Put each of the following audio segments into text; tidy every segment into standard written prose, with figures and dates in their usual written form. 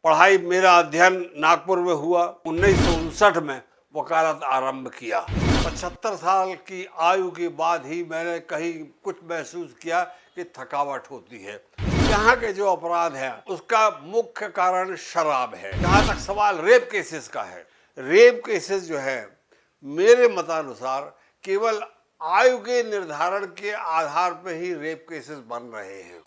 पढ़ाई मेरा अध्ययन नागपुर में हुआ। 1959 में वकालत आरंभ किया। 75 साल की आयु के बाद ही मैंने कहीं कुछ महसूस किया कि थकावट होती है। यहाँ के जो अपराध है उसका मुख्य कारण शराब है। जहाँ तक सवाल रेप केसेस का है, रेप केसेस जो है मेरे मतानुसार केवल आयु के निर्धारण के आधार पर ही रेप केसेस बन रहे हैं।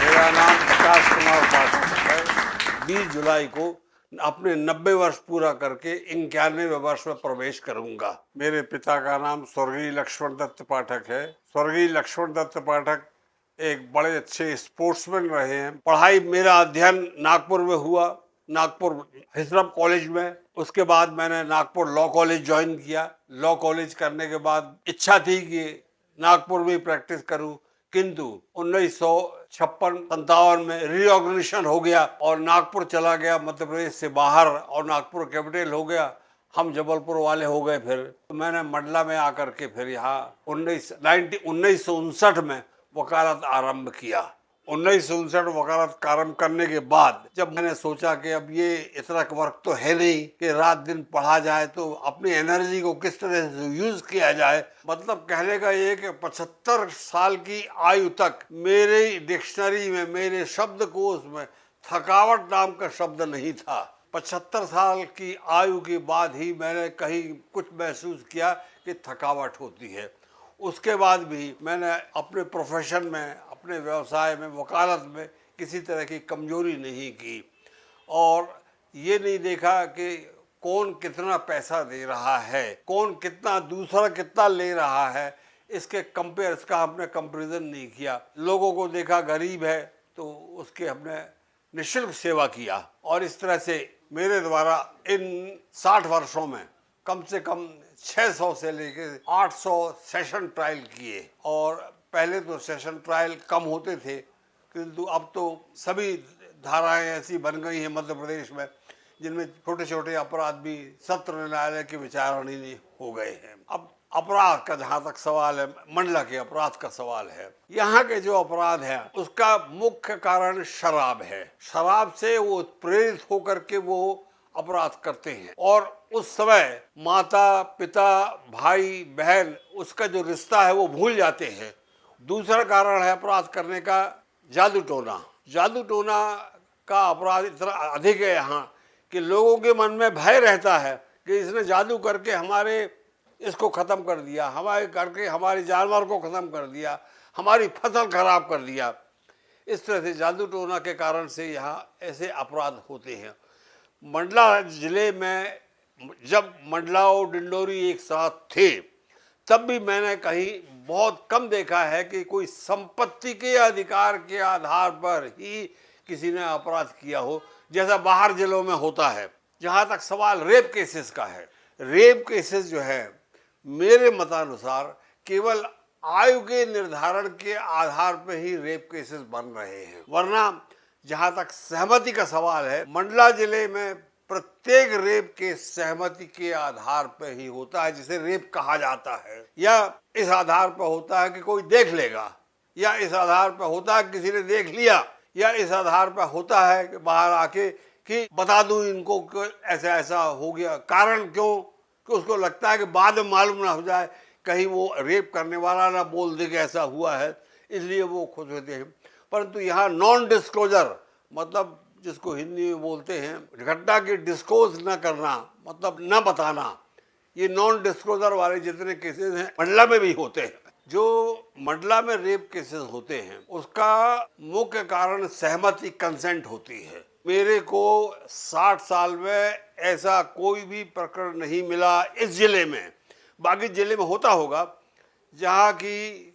मेरा नाम प्रकाश कुमार पाठक है। 20 जुलाई को अपने 90 वर्ष पूरा करके 91वें वर्ष में प्रवेश करूंगा। मेरे पिता का नाम स्वर्गीय लक्ष्मण दत्त पाठक है। स्वर्गीय लक्ष्मण दत्त पाठक एक बड़े अच्छे स्पोर्ट्समैन रहे हैं। पढ़ाई मेरा अध्ययन नागपुर में हुआ, नागपुर हिजरत कॉलेज में। उसके बाद मैंने नागपुर लॉ कॉलेज ज्वाइन किया। लॉ कॉलेज करने के बाद इच्छा थी कि नागपुर में प्रैक्टिस करूं, किंतु 1956-57 में रीऑर्गेनाइजेशन हो गया और नागपुर चला गया, मध्य प्रदेश से बाहर, और नागपुर कैपिटल हो गया। हम जबलपुर वाले हो गए। फिर तो मैंने मंडला में आकर के फिर यहाँ 1959 में वकालत आरंभ किया। 1959 वकालत आरंभ करने के बाद जब मैंने सोचा कि अब ये इतना वर्क तो है नहीं कि रात दिन पढ़ा जाए, तो अपनी एनर्जी को किस तरह से यूज किया जाए। मतलब कहने का ये कि 75 साल की आयु तक मेरे डिक्शनरी में, मेरे शब्दकोश में थकावट नाम का शब्द नहीं था। 75 साल की आयु के बाद ही मैंने कहीं कुछ महसूस किया कि थकावट होती है। उसके बाद भी मैंने अपने प्रोफेशन में, अपने व्यवसाय में, वकालत में किसी तरह की कमजोरी नहीं की और ये नहीं देखा कि कौन कितना पैसा दे रहा है, कौन कितना, दूसरा कितना ले रहा है, इसका हमने कंपैरिजन नहीं किया। लोगों को देखा गरीब है तो उसके हमने निःशुल्क सेवा किया और इस तरह से मेरे द्वारा इन 60 वर्षों में कम से कम 600 से लेकर 800 सेशन ट्रायल किए। और पहले तो सेशन ट्रायल कम होते थे, किंतु अब तो सभी धाराएं ऐसी बन गई हैं मध्य प्रदेश में जिनमें छोटे छोटे अपराध भी सत्र न्यायालय के विचारणीय हो गए हैं। अब अपराध का जहाँ तक सवाल है, मंडला के अपराध का सवाल है, यहाँ के जो अपराध है उसका मुख्य कारण शराब है। शराब से वो प्रेरित होकर के वो अपराध करते हैं और उस समय माता पिता भाई बहन उसका जो रिश्ता है वो भूल जाते हैं। दूसरा कारण है अपराध करने का जादू टोना। जादू टोना का अपराध इतना अधिक है यहाँ कि लोगों के मन में भय रहता है कि इसने जादू करके हमारे इसको ख़त्म कर दिया, हमारे करके हमारे जानवर को ख़त्म कर दिया, हमारी फसल खराब कर दिया। इस तरह से जादू टोना के कारण से यहाँ ऐसे अपराध होते हैं। मंडला जिले में जब मंडला और डिंडोरी एक साथ थे तब भी मैंने कहीं बहुत कम देखा है कि कोई संपत्ति के अधिकार के आधार पर ही किसी ने अपराध किया हो, जैसा बाहर जिलों में होता है। जहाँ तक सवाल रेप केसेस का है, रेप केसेस जो है मेरे मतानुसार केवल आयु के निर्धारण के आधार पर ही रेप केसेस बन रहे हैं। वरना जहाँ तक सहमति का सवाल है, मंडला जिले में प्रत्येक रेप के सहमति के आधार पर ही होता है, जिसे रेप कहा जाता है, या इस आधार पर होता है कि कोई देख लेगा, या इस आधार पर होता है किसी ने देख लिया, या इस आधार पर होता है कि बाहर आके कि बता दूं इनको कि ऐसा ऐसा हो गया। कारण क्यों? कि उसको लगता है कि बाद में मालूम ना हो जाए, कहीं वो रेप करने वाला ना बोल दे कि ऐसा हुआ है, इसलिए वो खुश होते हैं। परंतु यहाँ नॉन डिस्क्लोजर, मतलब जिसको हिंदी में बोलते हैं घटना की डिस्क्लोज न करना, मतलब न बताना, ये नॉन डिस्क्लोजर वाले जितने केसेस हैं मंडला में भी होते हैं। जो मंडला में रेप केसेस होते हैं उसका मुख्य कारण सहमति, कंसेंट होती है। मेरे को 60 साल में ऐसा कोई भी प्रकरण नहीं मिला इस जिले में, बाकी जिले में होता होगा, जहाँ की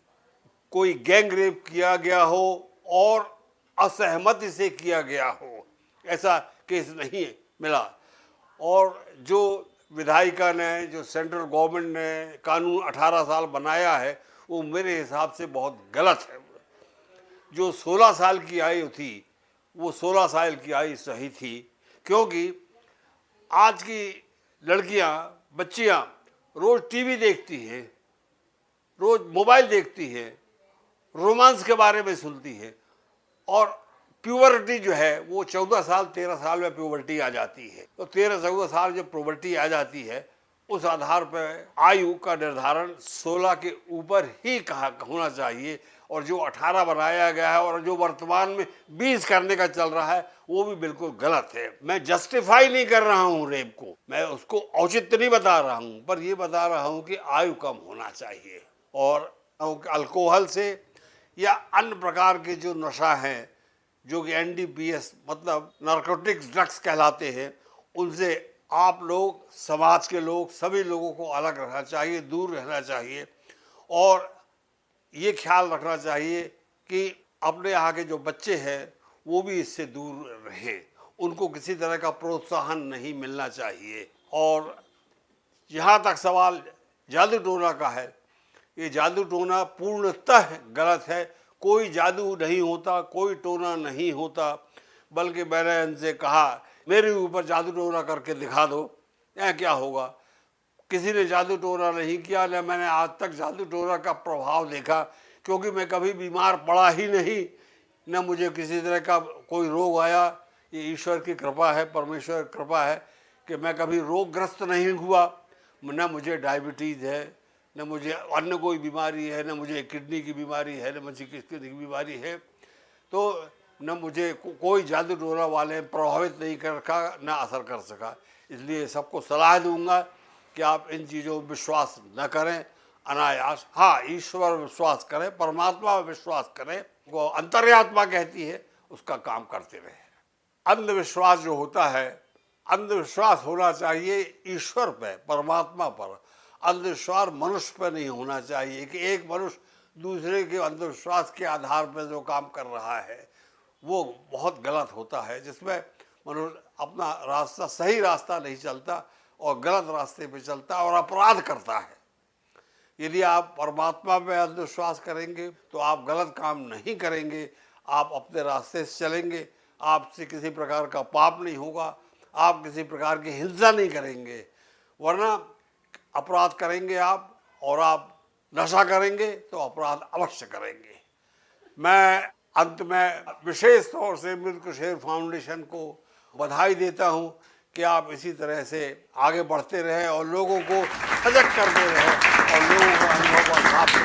कोई गैंग रेप किया गया हो और असहमति से किया गया हो, ऐसा केस नहीं मिला। और जो विधायिका ने, जो सेंट्रल गवर्नमेंट ने कानून 18 साल बनाया है वो मेरे हिसाब से बहुत गलत है। जो 16 साल की आयु थी वो 16 साल की आयु सही थी, क्योंकि आज की लड़कियां, बच्चियां रोज टीवी देखती हैं, रोज मोबाइल देखती हैं रोमांस के बारे में सुनती है। और प्यूबर्टी जो है वो 14 साल 13 साल में प्यूबर्टी आ जाती है। तो 13-14 साल जब प्यूबर्टी आ जाती है, उस आधार पर आयु का निर्धारण 16 के ऊपर ही कहा होना चाहिए। और जो 18 बनाया गया है और जो वर्तमान में 20 करने का चल रहा है, वो भी बिल्कुल गलत है। मैं जस्टिफाई नहीं कर रहा हूँ रेप को, मैं उसको औचित्य नहीं बता रहा हूँ, पर ये बता रहा हूँ कि आयु कम होना चाहिए। और अल्कोहल से या अन्य प्रकार के जो नशा हैं, जो कि NDPS मतलब नारकोटिक्स ड्रग्स कहलाते हैं, उनसे आप लोग, समाज के लोग, सभी लोगों को अलग रहना चाहिए, दूर रहना चाहिए। और ये ख्याल रखना चाहिए कि अपने यहाँ के जो बच्चे हैं वो भी इससे दूर रहें, उनको किसी तरह का प्रोत्साहन नहीं मिलना चाहिए। और यहाँ तक सवाल जादू टोना का है, ये जादू टोना पूर्णतः गलत है। कोई जादू नहीं होता, कोई टोना नहीं होता, बल्कि मैंने इनसे कहा मेरे ऊपर जादू टोना करके दिखा दो, क्या होगा। किसी ने जादू टोना नहीं किया, न मैंने आज तक जादू टोना का प्रभाव देखा, क्योंकि मैं कभी बीमार पड़ा ही नहीं, न मुझे किसी तरह का कोई रोग आया। ये ईश्वर की कृपा है, परमेश्वर की कृपा है कि मैं कभी रोगग्रस्त नहीं हुआ। न मुझे डायबिटीज़ है, न मुझे अन्य कोई बीमारी है, न मुझे किडनी की बीमारी है, न मुझे किसी की बीमारी है। तो न मुझे कोई जादू टोना वाले प्रभावित नहीं कर रखा, न असर कर सका। इसलिए सबको सलाह दूंगा कि आप इन चीज़ों पर विश्वास न करें अनायास। हाँ, ईश्वर विश्वास करें, परमात्मा में विश्वास करें, वो अंतर्यात्मा कहती है, उसका काम करते रहें। अंधविश्वास जो होता है, अंधविश्वास होना चाहिए ईश्वर पे, परमात्मा पर। अंधविश्वास मनुष्य पर नहीं होना चाहिए कि एक मनुष्य दूसरे के अंधविश्वास के आधार पर जो काम कर रहा है वो बहुत गलत होता है, जिसमें मनुष्य अपना रास्ता, सही रास्ता नहीं चलता और गलत रास्ते पे चलता और अपराध करता है। यदि आप परमात्मा में अंधविश्वास करेंगे तो आप गलत काम नहीं करेंगे, आप अपने रास्ते से चलेंगे, आपसे किसी प्रकार का पाप नहीं होगा, आप किसी प्रकार की हिंसा नहीं करेंगे। वरना अपराध करेंगे आप, और आप नशा करेंगे तो अपराध अवश्य करेंगे। मैं अंत में विशेष तौर से मृत्यु शेर फाउंडेशन को बधाई देता हूं कि आप इसी तरह से आगे बढ़ते रहें और लोगों को सजग करते रहें और लोगों का अनुभव और साफ